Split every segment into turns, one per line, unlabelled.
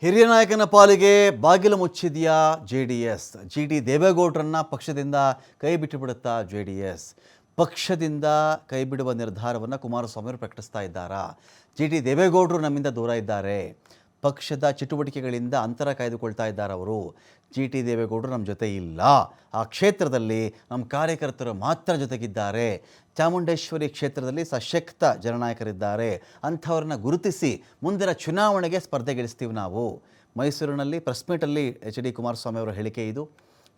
ಹಿರಿಯ ನಾಯಕನ ಪಾಲಿಗೆ ಬಾಗಿಲು ಮುಚ್ಚಿದೆಯಾ ಜೆಡಿಎಸ್? ಜಿಟಿ ದೇವೇಗೌಡರನ್ನ ಪಕ್ಷದಿಂದ ಕೈ ಬಿಟ್ಟುಬಿಡುತ್ತಾ ಜೆಡಿಎಸ್? ಪಕ್ಷದಿಂದ ಕೈ ಬಿಡುವ ನಿರ್ಧಾರವನ್ನು ಕುಮಾರಸ್ವಾಮಿ ಅವರು ಪ್ರಕಟಿಸ್ತಾ ಇದ್ದಾರಾ? ಜಿಟಿ ದೇವೇಗೌಡರು ನಮ್ಮಿಂದ ದೂರ ಇದ್ದಾರೆ, ಪಕ್ಷದ ಚಟುವಟಿಕೆಗಳಿಂದ ಅಂತರ ಕಾಯ್ದುಕೊಳ್ತಾ ಇದ್ದಾರೆ ಅವರು. ಜಿಟಿ ದೇವೇಗೌಡರು ನಮ್ಮ ಜೊತೆ ಇಲ್ಲ, ಆ ಕ್ಷೇತ್ರದಲ್ಲಿ ನಮ್ಮ ಕಾರ್ಯಕರ್ತರು ಮಾತ್ರ ಜೊತೆಗಿದ್ದಾರೆ. ಚಾಮುಂಡೇಶ್ವರಿ ಕ್ಷೇತ್ರದಲ್ಲಿ ಸಶಕ್ತ ಜನನಾಯಕರಿದ್ದಾರೆ, ಅಂಥವ್ರನ್ನ ಗುರುತಿಸಿ ಮುಂದಿನ ಚುನಾವಣೆಗೆ ಸ್ಪರ್ಧೆಗಿಳಿಸ್ತೀವಿ ನಾವು. ಮೈಸೂರಿನಲ್ಲಿ ಪ್ರೆಸ್ ಮೀಟಲ್ಲಿ ಎಚ್ ಡಿ ಕುಮಾರಸ್ವಾಮಿ ಅವರ ಹೇಳಿಕೆ ಇದು.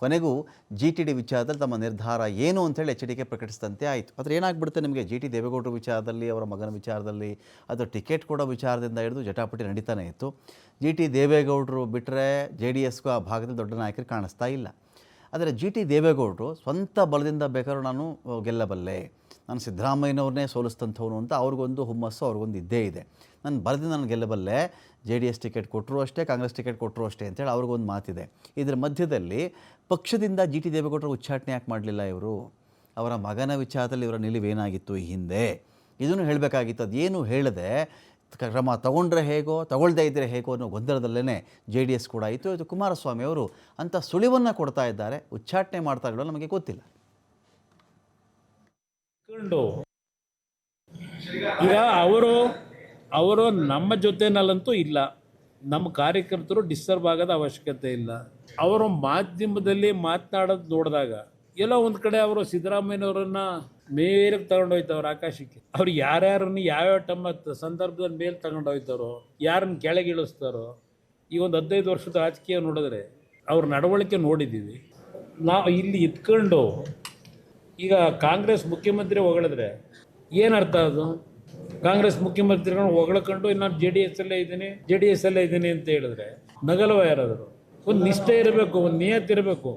ಕೊನೆಗೂ ಜಿ ಟಿ ಡಿ ವಿಚಾರದಲ್ಲಿ ತಮ್ಮ ನಿರ್ಧಾರ ಏನು ಅಂತೇಳಿ ಎಚ್ ಡಿಗೆ ಪ್ರಕಟಿಸಿದಂತೆ ಆಯಿತು. ಆದರೆ ಏನಾಗ್ಬಿಡುತ್ತೆ ನಿಮಗೆ, ಜಿ ಟಿ ದೇವೇಗೌಡರ ವಿಚಾರದಲ್ಲಿ, ಅವರ ಮಗನ ವಿಚಾರದಲ್ಲಿ, ಅದು ಟಿಕೆಟ್ ಕೊಡೋ ವಿಚಾರದಿಂದ ಹಿಡಿದು ಜಟಾಪಟಿ ನಡೀತಾನೆ ಇತ್ತು. ಜಿ ಟಿ ದೇವೇಗೌಡರು ಬಿಟ್ಟರೆ ಜೆ ಡಿ ಎಸ್ಗೂ ಆ ಭಾಗದಲ್ಲಿ ದೊಡ್ಡ ನಾಯಕರು ಕಾಣಿಸ್ತಾ ಇಲ್ಲ. ಆದರೆ ಜಿ ಟಿ ದೇವೇಗೌಡರು ಸ್ವಂತ ಬಲದಿಂದ ಬೇಕಾದ್ರೂ ನಾನು ಗೆಲ್ಲಬಲ್ಲೆ, ನಾನು ಸಿದ್ದರಾಮಯ್ಯನವ್ರನ್ನೇ ಸೋಲಿಸ್ತಂಥವನು ಅಂತ ಅವ್ರಿಗೊಂದು ಹುಮ್ಮಸ್ಸು, ಅವ್ರಿಗೊಂದು ಇದ್ದೇ ಇದೆ. ನನ್ನ ಬಲದಿಂದ ನಾನು ಗೆಲ್ಲಬಲ್ಲೆ, ಜೆ ಡಿ ಎಸ್ ಟಿಕೆಟ್ ಕೊಟ್ಟರು ಅಷ್ಟೇ, ಕಾಂಗ್ರೆಸ್ ಟಿಕೆಟ್ ಕೊಟ್ಟರು ಅಷ್ಟೇ ಅಂತೇಳಿ ಅವ್ರಿಗೊಂದು ಮಾತಿದೆ. ಇದರ ಮಧ್ಯದಲ್ಲಿ ಪಕ್ಷದಿಂದ ಜಿ ಟಿ ದೇವೇಗೌಡರು ಉಚ್ಚಾಟನೆ ಯಾಕೆ ಮಾಡಲಿಲ್ಲ ಇವರು? ಅವರ ಮಗನ ವಿಚಾರದಲ್ಲಿ ಇವರ ನಿಲುವೇನಾಗಿತ್ತು ಈ ಹಿಂದೆ, ಇದನ್ನು ಹೇಳಬೇಕಾಗಿತ್ತು. ಅದೇನು ಹೇಳದೆ ಕ್ರಮ ತಗೊಂಡ್ರೆ ಹೇಗೋ, ತಗೊಳ್ಳದೇ ಇದ್ದರೆ ಹೇಗೋ ಅನ್ನೋ ಗೊಂದಲದಲ್ಲೇ ಜೆ ಡಿ ಎಸ್ ಕೂಡ ಆಯಿತು. ಇದು ಕುಮಾರಸ್ವಾಮಿ ಅವರು ಅಂಥ ಸುಳಿವನ್ನು ಕೊಡ್ತಾ ಇದ್ದಾರೆ, ಉಚ್ಚಾಟನೆ ಮಾಡ್ತಾ ಇರೋ ನಮಗೆ ಗೊತ್ತಿಲ್ಲ.
ಈಗ ಅವರು ನಮ್ಮ ಜೊತೆನಲ್ಲಂತೂ ಇಲ್ಲ, ನಮ್ಮ ಕಾರ್ಯಕರ್ತರು ಡಿಸ್ಟರ್ಬ್ ಆಗೋದ ಅವಶ್ಯಕತೆ ಇಲ್ಲ. ಅವರು ಮಾಧ್ಯಮದಲ್ಲಿ ಮಾತನಾಡೋದು ನೋಡಿದಾಗ ಎಲ್ಲೋ ಒಂದು ಕಡೆ ಅವರು ಸಿದ್ದರಾಮಯ್ಯನವರನ್ನ ಮೇಲಕ್ಕೆ ತಗೊಂಡೋಯ್ತವ್ರು ಆಕಾಶಕ್ಕೆ. ಅವ್ರು ಯಾರ್ಯಾರನ್ನ ಯಾವ್ಯಾವ ತಮ್ಮ ಸಂದರ್ಭದಲ್ಲಿ ಮೇಲೆ ತಗೊಂಡೋಯ್ತಾರೋ, ಯಾರನ್ನ ಕೆಳಗಿಳಿಸ್ತಾರೋ. ಈ ಒಂದು 15 ವರ್ಷದ ರಾಜಕೀಯ ನೋಡಿದ್ರೆ ಅವ್ರ ನಡವಳಿಕೆ ನೋಡಿದ್ದೀವಿ ನಾವು. ಇಲ್ಲಿ ಇದ್ಕೊಂಡು ಈಗ ಕಾಂಗ್ರೆಸ್ ಮುಖ್ಯಮಂತ್ರಿ ಹೊಗಳಿದ್ರೆ ಏನರ್ಥ? ಅದು ಕಾಂಗ್ರೆಸ್ ಮುಖ್ಯಮಂತ್ರಿಗಳನ್ನ ಹೊಗಳ್ಕೊಂಡು ನಾನು ಜೆ ಡಿ ಎಸ್ ಅಲ್ಲೇ ಇದ್ದೀನಿ ಅಂತ ಹೇಳಿದ್ರೆ ನಗಲ್ವ ಯಾರಾದರೂ? ಒಂದು ನಿಷ್ಠೆ ಇರಬೇಕು, ಒಂದು ನಿಯತ್ ಇರಬೇಕು.